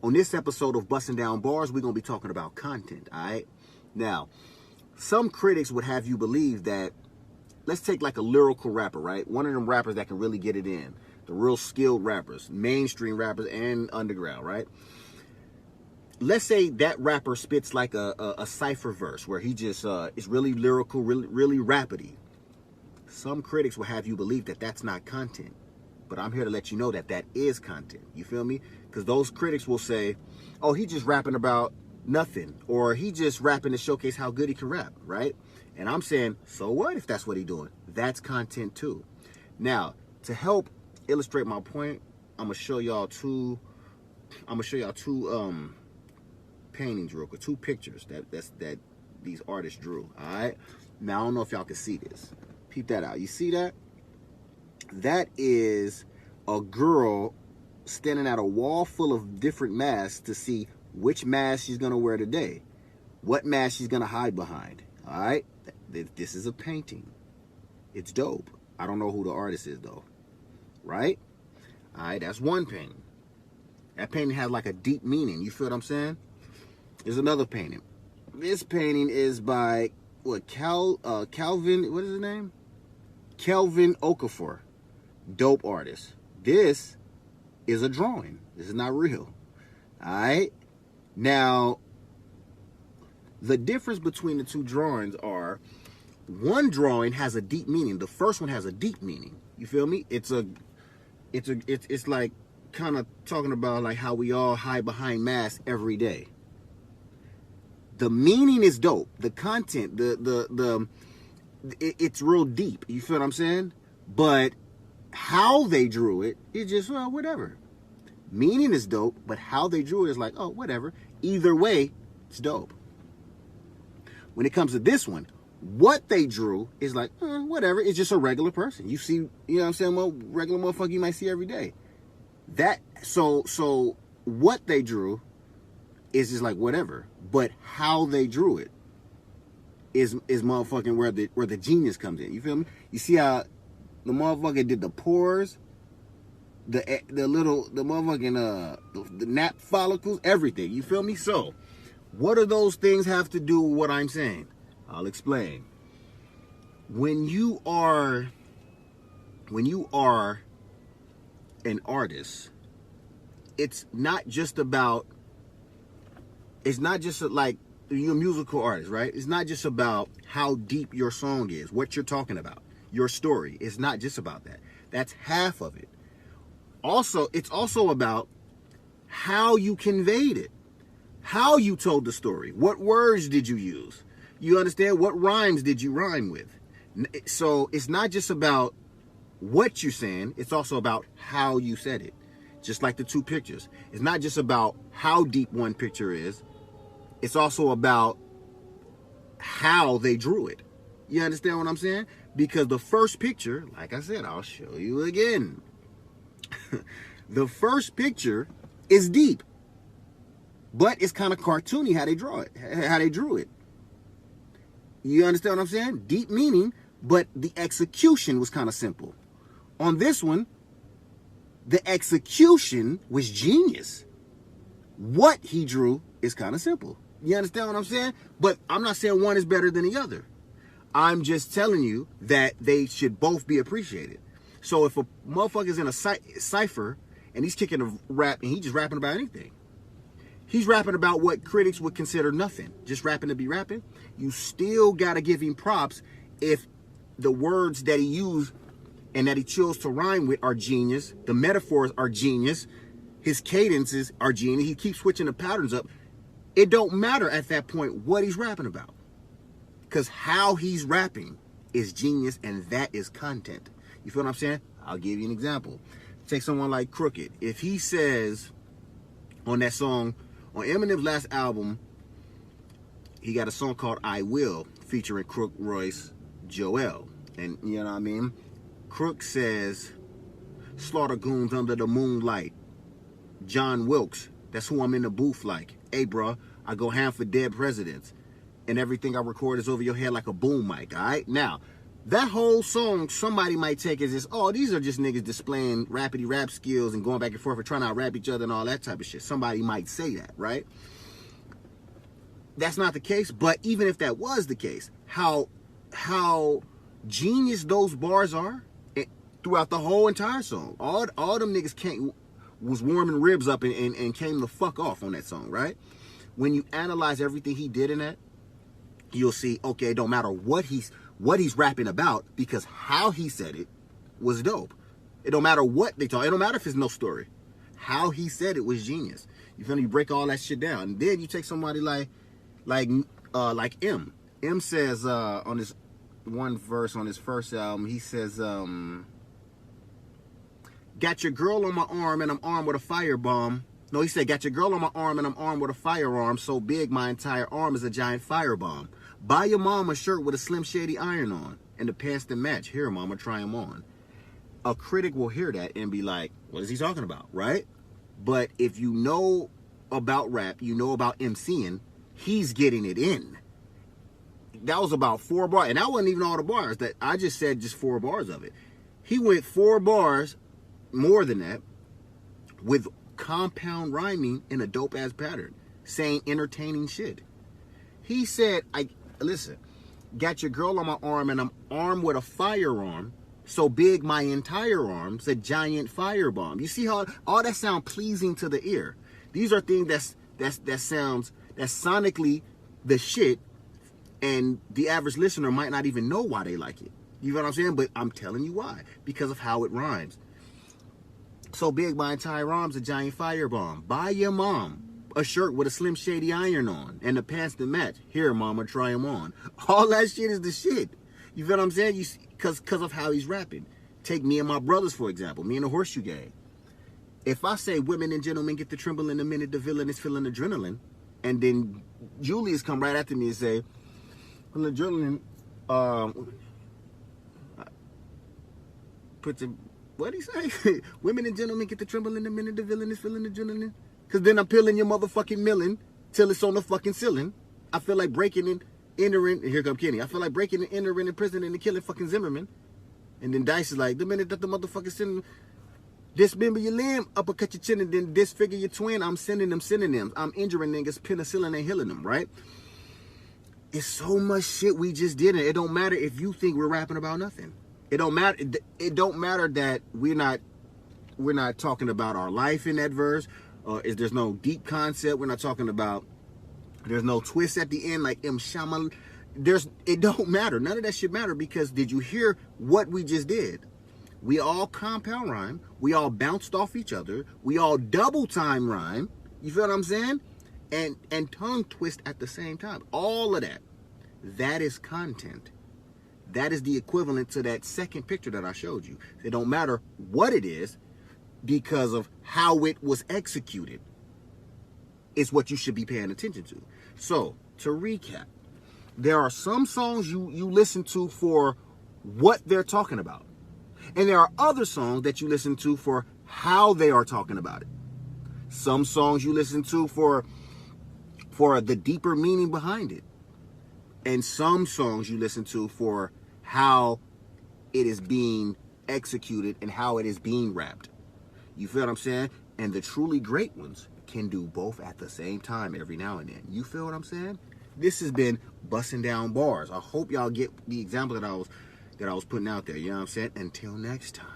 On this episode of Bussin' Down Bars, we're going to be talking about content, all right? Now, some critics would have you believe that, let's take like a lyrical rapper, right? One of them rappers that can really get it in. The real skilled rappers, mainstream rappers and underground, right? Let's say that rapper spits like a cipher verse where he just is really lyrical, really rapidy. Some critics will have you believe that that's not content. But I'm here to let you know that that is content. You feel me? Because those critics will say, oh, he just rapping about nothing. Or he just rapping to showcase how good he can rap, right? And I'm saying, so what if that's what he's doing? That's content too. Now, to help illustrate my point, I'm gonna show y'all two paintings real quick, two pictures that these artists drew. All right. Now I don't know if y'all can see this. Peep that out. You see that? That is a girl standing at a wall full of different masks to see which mask she's gonna wear today, what mask she's gonna hide behind. All right. This is a painting. It's dope. I don't know who the artist is though. Right? All right. That's one painting. That painting has like a deep meaning. You feel what I'm saying? There's another painting. This painting is by Calvin, what is his name? Kelvin Okafor. Dope artist. This is a drawing. This is not real. Alright? Now, the difference between the two drawings are, one drawing has a deep meaning. The first one has a deep meaning. You feel me? It's like kind of talking about like how we all hide behind masks every day. The meaning is dope. The content, it's real deep. You feel what I'm saying? But how they drew it is just, well, whatever. Meaning is dope, but how they drew it is like, oh, whatever. Either way, it's dope. When it comes to this one, what they drew is like, whatever. It's just a regular person. You see, you know what I'm saying? Well, regular motherfucker you might see every day. So what they drew is just like whatever. But how they drew it is motherfucking where the genius comes in. You feel me? You see how the motherfucker did the pores, the motherfucking the nap follicles, everything. You feel me? So, what do those things have to do with what I'm saying? I'll explain. When you are an artist, it's not just like you're a musical artist, right? It's not just about how deep your song is, what you're talking about, your story. It's not just about that. That's half of it. Also, it's also about how you conveyed it, how you told the story, what words did you use? You understand? What rhymes did you rhyme with? So it's not just about what you're saying, it's also about how you said it. Just like the two pictures. It's not just about how deep one picture is, it's also about how they drew it. You understand what I'm saying? Because the first picture, like I said, I'll show you again. The first picture is deep, but it's kind of cartoony how they drew it. You understand what I'm saying? Deep meaning, but the execution was kind of simple. On this one, the execution was genius. What he drew is kind of simple. You understand what I'm saying? But I'm not saying one is better than the other. I'm just telling you that they should both be appreciated. So if a motherfucker's in a cipher and he's kicking a rap and he's just rapping about anything, he's rapping about what critics would consider nothing, just rapping to be rapping, you still got to give him props if the words that he used and that he chose to rhyme with are genius. The metaphors are genius. His cadences are genius. He keeps switching the patterns up. It don't matter at that point what he's rapping about. Because how he's rapping is genius, and that is content. You feel what I'm saying? I'll give you an example. Take someone like Crooked. If he says on that song, on Eminem's last album, he got a song called I Will featuring Crook, Royce, Joel. And you know what I mean? Crook says, slaughter goons under the moonlight. John Wilkes, that's who I'm in the booth like. Hey, bro, I go ham for dead presidents. And everything I record is over your head like a boom mic, all right? Now, That whole song, somebody might take as this, oh, these are just niggas displaying rapidy rap skills and going back and forth and trying to rap each other and all that type of shit. Somebody might say that, right? That's not the case, but even if that was the case, how genius those bars are throughout the whole entire song. All them niggas was warming ribs up and came the fuck off on that song, right? When you analyze everything he did in that, you'll see, okay, it don't matter what he's rapping about, because how he said it was dope. It don't matter what they talk. It don't matter if it's no story. How he said it was genius. You feel me? You break all that shit down, and then you take somebody like M. M says on this one verse on his first album, he says, "Got your girl on my arm and I'm armed with a firebomb." No, he said, "Got your girl on my arm and I'm armed with a firearm so big my entire arm is a giant firebomb. Buy your mom a shirt with a Slim Shady iron on and the pants that match. Here, mama, try them on." A critic will hear that and be like, what is he talking about, right? But if you know about rap, you know about MCing, he's getting it in. That was about 4 bars, and that wasn't even all the bars. That I just said just 4 bars of it. He went 4 bars, more than that, with compound rhyming in a dope-ass pattern, saying entertaining shit. He said, listen, got your girl on my arm and I'm armed with a firearm so big my entire arm's a giant firebomb. You see how all that sound pleasing to the ear? These are things that sounds sonically the shit, and the average listener might not even know why they like it. You know what I'm saying? But I'm telling you why. Because of how it rhymes. So big my entire arm's a giant firebomb. Buy your mom a shirt with a Slim Shady iron on and the pants that match. Here, mama, try them on. All that shit is the shit. You feel what I'm saying? Because of how he's rapping. Take me and my brothers, for example. Me and the Horseshoe Gang. If I say women and gentlemen get to tremble in the minute the villain is feeling adrenaline, and then Julius come right after me and say, well, adrenaline, what'd he say? Women and gentlemen get to tremble in the minute the villain is feeling adrenaline. Because then I'm peeling your motherfucking millin till it's on the fucking ceiling. I feel like breaking and entering, here come Kenny. I feel like breaking and entering in prison and killing fucking Zimmerman. And then Dice is like, the minute that the motherfucking sin, dismember your limb, uppercut your chin, and then disfigure your twin. I'm sending them synonyms. I'm injuring niggas, penicillin ain't healing them, right? It's so much shit we just did. It don't matter if you think we're rapping about nothing. It don't matter. It don't matter that we're not talking about our life in that verse. There's no deep concept. We're not talking about. There's no twist at the end like M. Shaman. It don't matter. None of that shit matter, because did you hear what we just did? We all compound rhyme. We all bounced off each other. We all double time rhyme. You feel what I'm saying? And tongue twist at the same time. All of that. That is content. That is the equivalent to that second picture that I showed you. It don't matter what it is, because of how it was executed. It's what you should be paying attention to. So, to recap, there are some songs you listen to for what they're talking about. And there are other songs that you listen to for how they are talking about it. Some songs you listen to for the deeper meaning behind it. And some songs you listen to for how it is being executed and how it is being rapped. You feel what I'm saying? And the truly great ones can do both at the same time every now and then. You feel what I'm saying? This has been Bussin' Down Bars. I hope y'all get the example that I was putting out there. You know what I'm saying? Until next time.